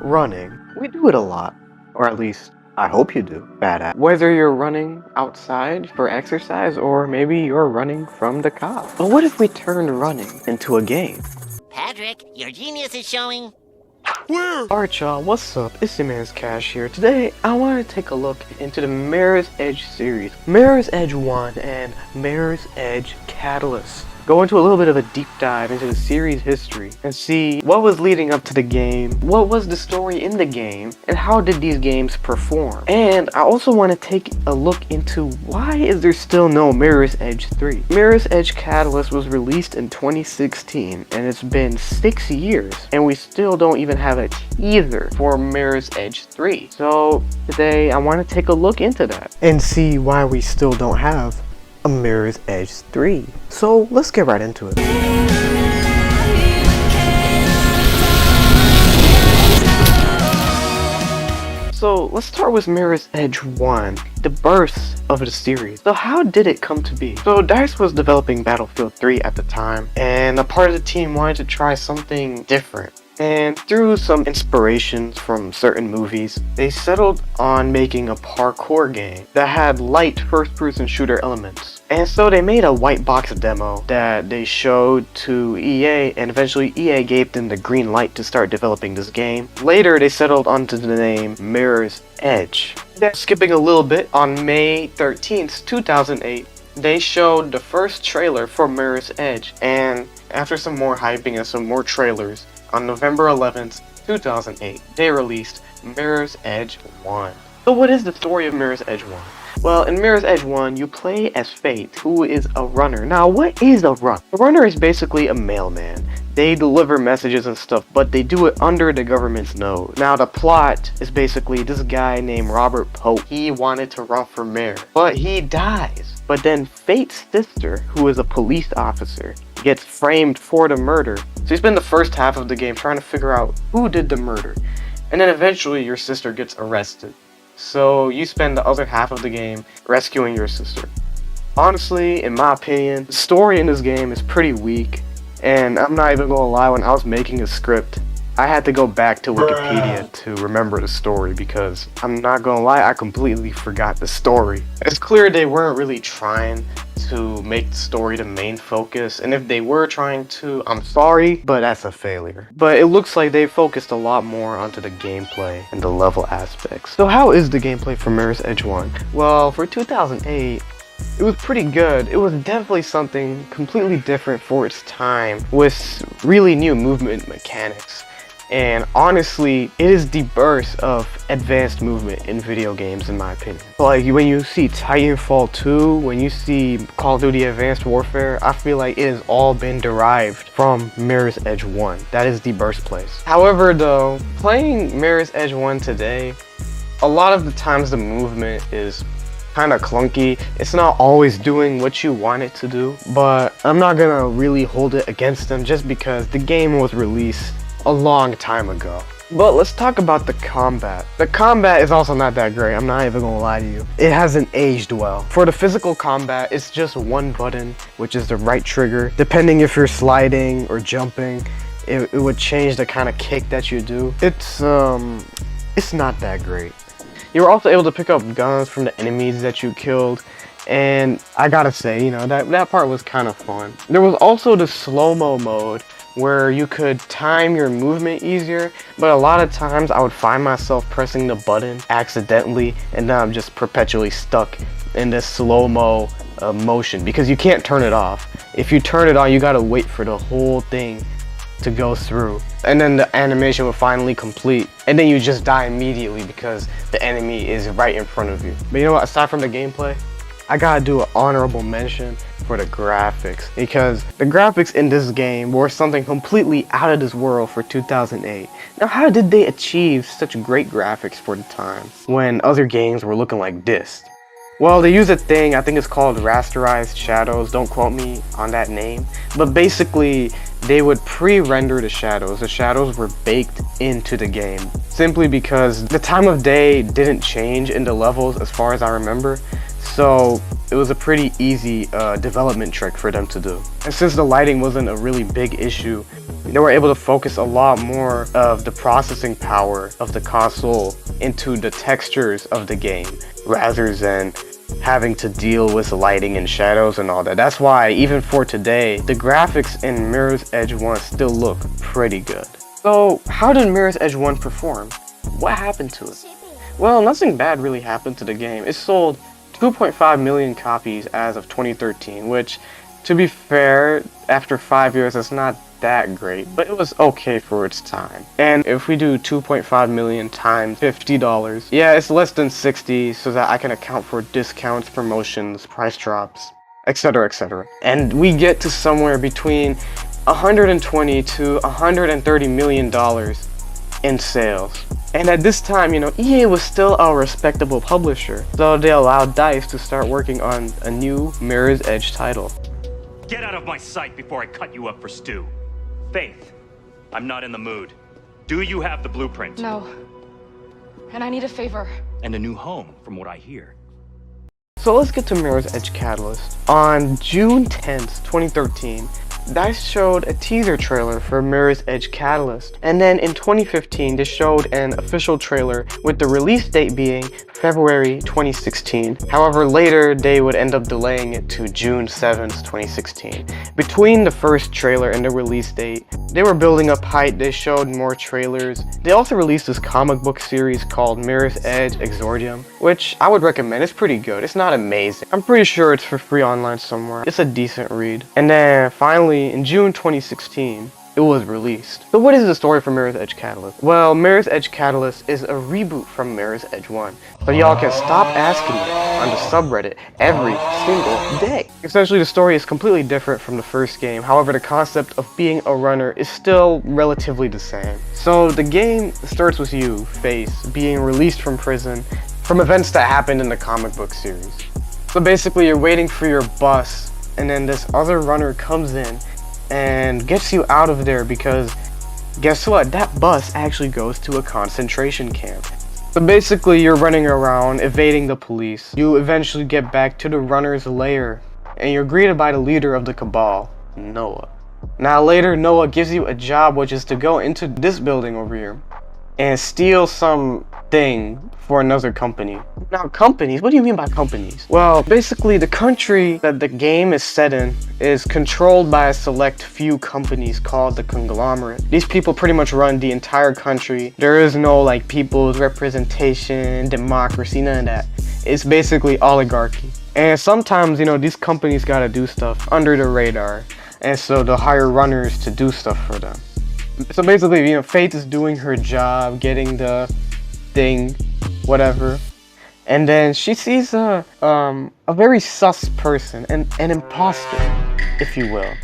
running. We do it a lot, or at least I hope you do, badass. Whether you're running outside for exercise or maybe you're running from the cops. But what if we turned running into a game? Patrick, your genius is showing. Where? Alright y'all, what's up? It's your man's Cash here. Today, I want to take a look into the Mirror's Edge series. Mirror's Edge 1 and Mirror's Edge Catalyst. Go into a little bit of a deep dive into the series history and see what was leading up to the game, what was the story in the game, and how did these games perform. And I also want to take a look into why is there still no Mirror's Edge 3. Mirror's Edge Catalyst was released in 2016 and it's been 6 years and we still don't even have a teaser for Mirror's Edge 3. So today I want to take a look into that and see why we still don't have a Mirror's Edge 3. So let's get right into it. So let's start with Mirror's Edge 1, the birth of the series. So how did it come to be? So DICE was developing Battlefield 3 at the time, and a part of the team wanted to try something different. And through some inspirations from certain movies, they settled on making a parkour game that had light first-person shooter elements. And so they made a white box demo that they showed to EA, and eventually EA gave them the green light to start developing this game. Later, they settled onto the name Mirror's Edge. Then, skipping a little bit, on May 13th, 2008, they showed the first trailer for Mirror's Edge, and after some more hyping and some more trailers, on November 11th, 2008, they released Mirror's Edge 1. So what is the story of Mirror's Edge 1? Well, in Mirror's Edge 1, you play as Fate, who is a runner. Now, what is a runner? A runner is basically a mailman. They deliver messages and stuff, but they do it under the government's nose. Now, the plot is basically this guy named Robert Pope. He wanted to run for mayor, but he dies. But then Fate's sister, who is a police officer, gets framed for the murder. So you spend the first half of the game trying to figure out who did the murder. And then eventually your sister gets arrested. So you spend the other half of the game rescuing your sister. Honestly, in my opinion, the story in this game is pretty weak. And I'm not even gonna lie, when I was making a script, I had to go back to Wikipedia to remember the story because I'm not gonna lie, I completely forgot the story. It's clear they weren't really trying to make the story the main focus, and if they were trying to, I'm sorry, but that's a failure. But it looks like they focused a lot more onto the gameplay and the level aspects. So how is the gameplay for Mirror's Edge 1? Well, for 2008, it was pretty good. It was definitely something completely different for its time with really new movement mechanics. And honestly, it is the birth of advanced movement in video games, in my opinion. Like when you see Titanfall 2, when you see Call of Duty Advanced Warfare, I feel like it has all been derived from Mirror's Edge 1. That is the birthplace. However though, playing Mirror's Edge 1 today, a lot of the times the movement is kind of clunky. It's not always doing what you want it to do, but I'm not gonna really hold it against them just because the game was released a long time ago. But let's talk about the combat. The combat is also not that great, I'm not even gonna lie to you. It hasn't aged well. For the physical combat, it's just one button, which is the right trigger. Depending if you're sliding or jumping, it would change the kind of kick that you do. It's not that great. You were also able to pick up guns from the enemies that you killed, and I gotta say, you know, that part was kind of fun. There was also the slow-mo mode, where you could time your movement easier, but a lot of times I would find myself pressing the button accidentally, and then I'm just perpetually stuck in this slow-mo motion because you can't turn it off. If you turn it on, you gotta wait for the whole thing to go through, and then the animation will finally complete, and then you just die immediately because the enemy is right in front of you. But you know what, aside from the gameplay, I gotta do an honorable mention for the graphics, because the graphics in this game were something completely out of this world for 2008. Now, how did they achieve such great graphics for the time when other games were looking like this? Well, they use a thing, I think it's called rasterized shadows, don't quote me on that name, but basically they would pre-render the shadows. The shadows were baked into the game simply because the time of day didn't change in the levels as far as I remember. So it was a pretty easy development trick for them to do. And since the lighting wasn't a really big issue, they were able to focus a lot more of the processing power of the console into the textures of the game rather than having to deal with lighting and shadows and all that. That's why even for today, the graphics in Mirror's Edge 1 still look pretty good. So how did Mirror's Edge 1 perform? What happened to it? Well, nothing bad really happened to the game. It sold 2.5 million copies as of 2013, which, to be fair, after 5 years, it's not that great, but it was okay for its time. And if we do 2.5 million times $50, yeah, it's less than 60, so that I can account for discounts, promotions, price drops, etc, etc. And we get to somewhere between 120 to 130 million dollars in sales. And at this time, you know, EA was still a respectable publisher, so they allowed DICE to start working on a new Mirror's Edge title. Get out of my sight before I cut you up for stew. Faith, I'm not in the mood. Do you have the blueprint? No. And I need a favor. And a new home, from what I hear. So let's get to Mirror's Edge Catalyst. On June 10th, 2013, DICE showed a teaser trailer for Mirror's Edge Catalyst, and then in 2015 they showed an official trailer with the release date being February 2016. However, later they would end up delaying it to June 7th, 2016. Between the first trailer and the release date, they were building up hype. They showed more trailers. They also released this comic book series called Mirror's Edge Exordium, which I would recommend. It's pretty good. It's not amazing. I'm pretty sure it's for free online somewhere. It's a decent read. And then finally, in June 2016, it was released. So what is the story for Mirror's Edge Catalyst? Well, Mirror's Edge Catalyst is a reboot from Mirror's Edge 1. So y'all can stop asking me on the subreddit every single day. Essentially, the story is completely different from the first game. However, the concept of being a runner is still relatively the same. So the game starts with you, Faith, being released from prison from events that happened in the comic book series. So basically, you're waiting for your bus, and then this other runner comes in and gets you out of there because guess what? That bus actually goes to a concentration camp. So basically you're running around evading the police. You eventually get back to the runner's lair and you're greeted by the leader of the cabal, Noah. Now later Noah gives you a job, which is to go into this building over here and steal something for another company. Now companies, what do you mean by companies? Well, basically the country that the game is set in is controlled by a select few companies called the conglomerate. These people pretty much run the entire country. There is no like people's representation, democracy, none of that. It's basically oligarchy. And sometimes, you know, these companies gotta do stuff under the radar. And so they'll hire runners to do stuff for them. So basically, you know, Faith is doing her job, getting the thing, whatever, and then she sees a very sus person, an imposter, if you will.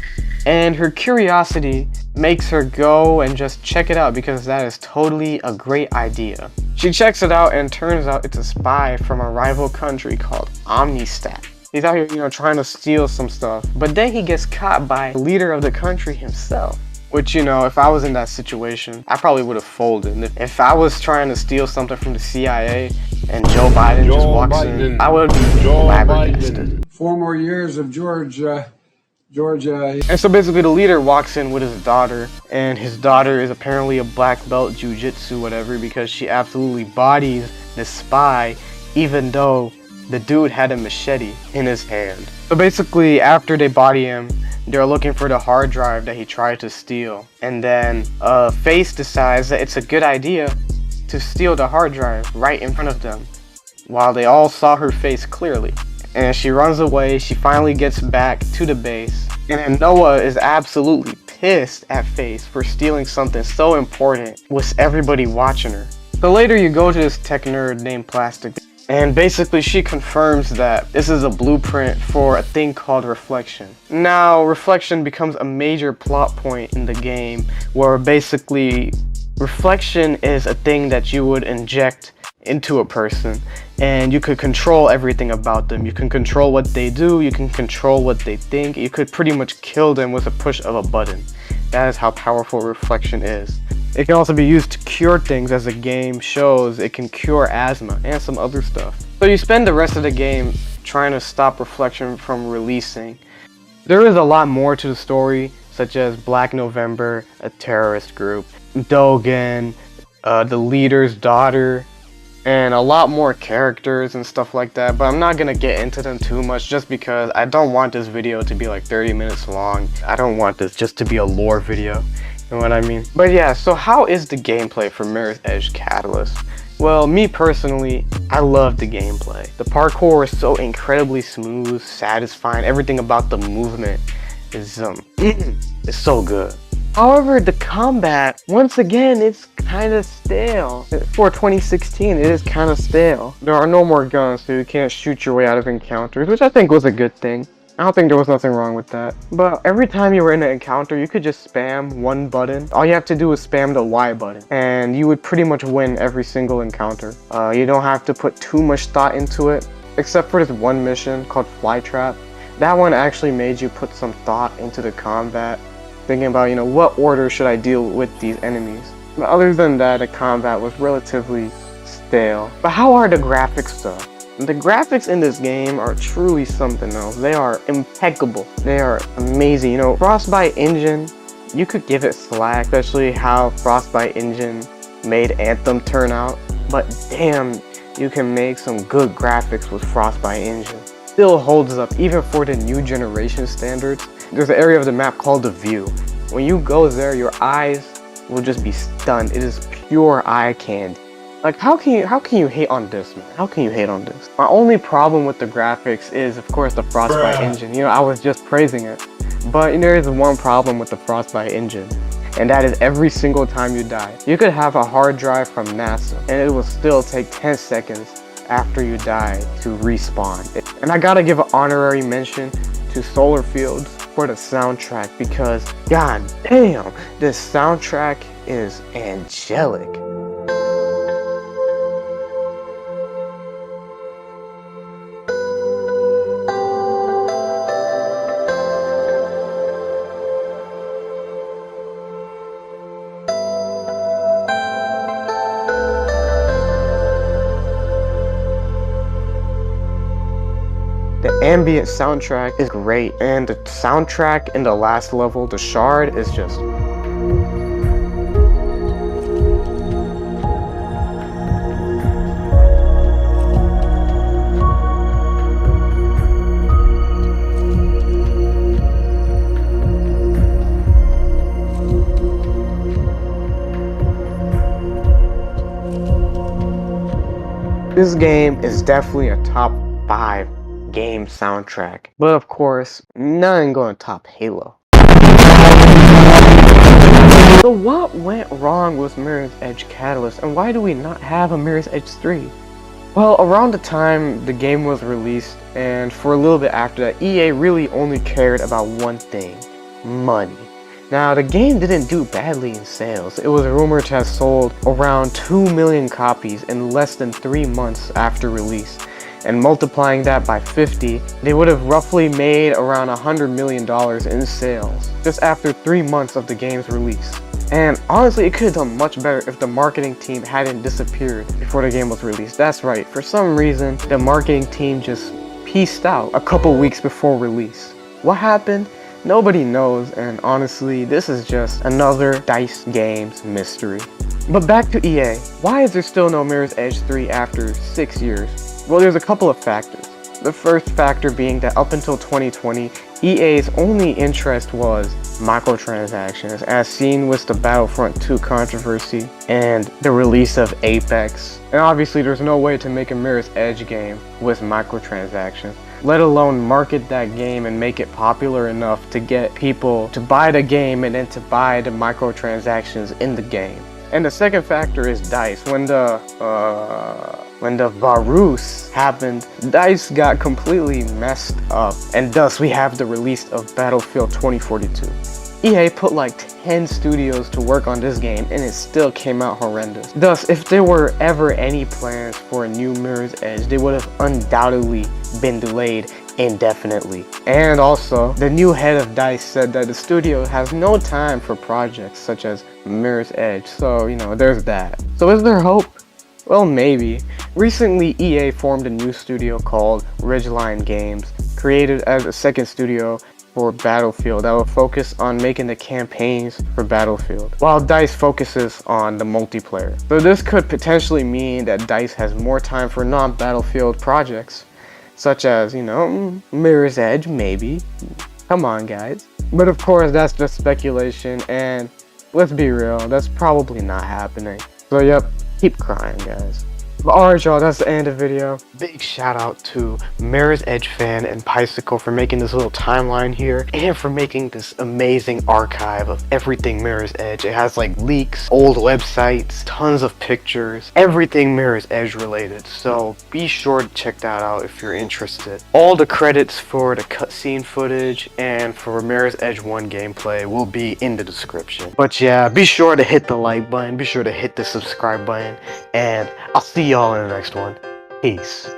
And her curiosity makes her go and just check it out because that is totally a great idea. She checks it out and turns out it's a spy from a rival country called Omnistat. He's out here, you know, trying to steal some stuff, but then he gets caught by the leader of the country himself. Which, you know, if I was in that situation, I probably would have folded. If I was trying to steal something from the CIA and Joe Biden just walks in, I would be flabbergasted. 4 more years of Georgia. And so basically the leader walks in with his daughter, and his daughter is apparently a black belt jiu-jitsu whatever because she absolutely bodies the spy even though the dude had a machete in his hand. So basically after they body him, they're looking for the hard drive that he tried to steal. And then Faith decides that it's a good idea to steal the hard drive right in front of them while they all saw her face clearly. And she runs away. She finally gets back to the base. And then Noah is absolutely pissed at Faith for stealing something so important with everybody watching her. So later you go to this tech nerd named Plastic. And basically she confirms that this is a blueprint for a thing called reflection. Now reflection becomes a major plot point in the game where basically reflection is a thing that you would inject into a person and you could control everything about them. You can control what they do, you can control what they think, you could pretty much kill them with a push of a button. That is how powerful reflection is. It can also be used to cure things, as the game shows. It can cure asthma and some other stuff. So you spend the rest of the game trying to stop Reflection from releasing. There is a lot more to the story, such as Black November, a terrorist group, Dogen, the leader's daughter, and a lot more characters and stuff like that, but I'm not gonna get into them too much just because I don't want this video to be like 30 minutes long. I don't want this just to be a lore video, you know what I mean? But yeah, so how is the gameplay for Mirror's Edge Catalyst? Well, me personally, I love the gameplay. The parkour is so incredibly smooth, satisfying. Everything about the movement is it's so good. However, the combat, once again, it's kind of stale. For 2016, it is kind of stale. There are no more guns, so you can't shoot your way out of encounters, which I think was a good thing. I don't think there was nothing wrong with that. But every time you were in an encounter, you could just spam one button. All you have to do is spam the Y button, and you would pretty much win every single encounter. You don't have to put too much thought into it, except for this one mission called Flytrap. That one actually made you put some thought into the combat, thinking about, you know, what order should I deal with these enemies. But other than that, the combat was relatively stale. But how are the graphics though? The graphics in this game are truly something else. They are impeccable. They are amazing. You know, Frostbite Engine, you could give it slack, especially how Frostbite Engine made Anthem turn out. But damn, you can make some good graphics with Frostbite Engine. Still holds up even for the new generation standards. There's an area of the map called the View. When you go there, your eyes will just be stunned. It is pure eye candy. Like, how can you hate on this, man? How can you hate on this? My only problem with the graphics is, of course, the Frostbite engine. You know, I was just praising it. But there is one problem with the Frostbite engine, and that is every single time you die. You could have a hard drive from NASA, and it will still take 10 seconds after you die to respawn. And I gotta give an honorary mention to Solar Fields for the soundtrack, because god damn, this soundtrack is angelic. The ambient soundtrack is great, and the soundtrack in the last level, the Shard, is just... This game is definitely a top 5 game soundtrack, but of course, none gonna top Halo. So what went wrong with Mirror's Edge Catalyst, and why do we not have a Mirror's Edge 3? Well, around the time the game was released, and for a little bit after that, EA really only cared about one thing: money. Now, the game didn't do badly in sales. It was rumored to have sold around 2 million copies in less than 3 months after release. And multiplying that by 50, they would have roughly made around $100 million in sales just after 3 months of the game's release. And honestly, it could have done much better if the marketing team hadn't disappeared before the game was released. That's right, for some reason, the marketing team just peaced out a couple weeks before release. What happened? Nobody knows, and honestly, this is just another DICE Games mystery. But back to EA, why is there still no Mirror's Edge 3 after 6 years? Well, there's a couple of factors. The first factor being that up until 2020, EA's only interest was microtransactions, as seen with the Battlefront 2 controversy and the release of Apex. And obviously there's no way to make a Mirror's Edge game with microtransactions, let alone market that game and make it popular enough to get people to buy the game and then to buy the microtransactions in the game. And the second factor is DICE. When the virus happened, DICE got completely messed up, and thus we have the release of Battlefield 2042. EA put like 10 studios to work on this game, and it still came out horrendous. Thus, if there were ever any plans for a new Mirror's Edge, they would have undoubtedly been delayed indefinitely. And also, the new head of DICE said that the studio has no time for projects such as Mirror's Edge, so you know, there's that. So is there hope? Well, maybe. Recently, EA formed a new studio called Ridgeline Games, created as a second studio for Battlefield that will focus on making the campaigns for Battlefield, while DICE focuses on the multiplayer. So this could potentially mean that DICE has more time for non-Battlefield projects, such as, Mirror's Edge, maybe. Come on, guys. But of course, that's just speculation, and let's be real, that's probably not happening. So yep, keep crying, guys. But alright y'all, that's the end of the video. Big shout out to Mirror's Edge fan and Bicycle for making this little timeline here, and for making this amazing archive of everything Mirror's Edge. It has like leaks, old websites, tons of pictures, everything Mirror's Edge related. So be sure to check that out if you're interested. All the credits for the cutscene footage and for Mirror's Edge 1 gameplay will be in the description. But yeah, be sure to hit the like button, be sure to hit the subscribe button, and I'll see y'all in the next one. Peace.